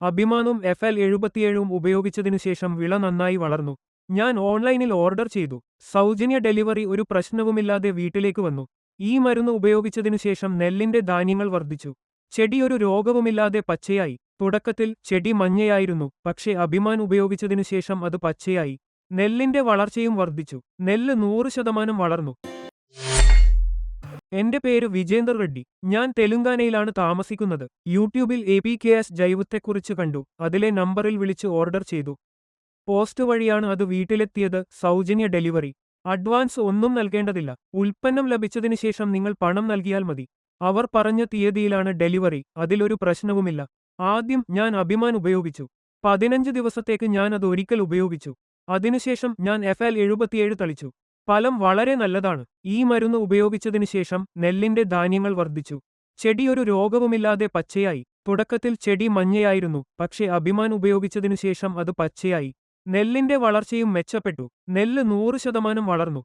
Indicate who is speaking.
Speaker 1: അഭിമാനും FL77 ഉപയോഗിച്ചതിനുശേഷം വിള നന്നായി വളർന്നു. ഞാൻ ഓൺലൈനിൽ ഓർഡർ ചെയ്തു. സൗജന്യ ഡെലിവറി ഒരു പ്രശ്നവുമില്ലാതെ വീട്ടിലേക്ക് വന്നു. ഈ മരുന്ന് ഉപയോഗിച്ചതിനുശേഷം നെല്ലിന്റെ ധാന്യങ്ങൾ വർദ്ധിച്ചു. ചെടി ഒരു രോഗവുമില്ലാതെ പച്ചയായി. തുടക്കത്തിൽ ചെടി മഞ്ഞയായിരുന്നു, പക്ഷേ അഭിമാൻ ഉപയോഗിച്ചതിനുശേഷം അത് പച്ചയായി. നെല്ലിന്റെ വളർച്ചയും വർദ്ധിച്ചു. നെല്ല് 100% വളർന്നു. എന്റെ പേര് വിജേന്ദർ റെഡ്ഡി. ഞാൻ തെലുങ്കാനയിലാണ് താമസിക്കുന്നത്. യൂട്യൂബിൽ APKS ജൈവത്തെക്കുറിച്ച് കണ്ടു. അതിലെ നമ്പറിൽ വിളിച്ച് ഓർഡർ ചെയ്തു. പോസ്റ്റ് വഴിയാണ് അത് വീട്ടിലെത്തിയത്. സൗജന്യ ഡെലിവറി. അഡ്വാൻസ് ഒന്നും നൽകേണ്ടതില്ല. ഉൽപ്പന്നം ലഭിച്ചതിനുശേഷം നിങ്ങൾ പണം നൽകിയാൽ മതി. അവർ പറഞ്ഞ തീയതിയിലാണ് ഡെലിവറി. അതിലൊരു പ്രശ്നവുമില്ല. ആദ്യം ഞാൻ അഭിമാൻ ഉപയോഗിച്ചു. 15 ദിവസത്തേക്ക് ഞാൻ അത് ഒരിക്കൽ ഉപയോഗിച്ചു. അതിനുശേഷം ഞാൻ FL77 തളിച്ചു. ഫലം വളരെ നല്ലതാണ്. ഈ മരുന്ന് ഉപയോഗിച്ചതിനുശേഷം നെല്ലിന്റെ ധാന്യങ്ങൾ വർദ്ധിച്ചു. ചെടി ഒരു രോഗവുമില്ലാതെ പച്ചയായി. തുടക്കത്തിൽ ചെടി മഞ്ഞയായിരുന്നു, പക്ഷേ അഭിമാൻ ഉപയോഗിച്ചതിനുശേഷം അത് പച്ചയായി. നെല്ലിന്റെ വളർച്ചയും മെച്ചപ്പെട്ടു. നെല്ല് 100% വളർന്നു.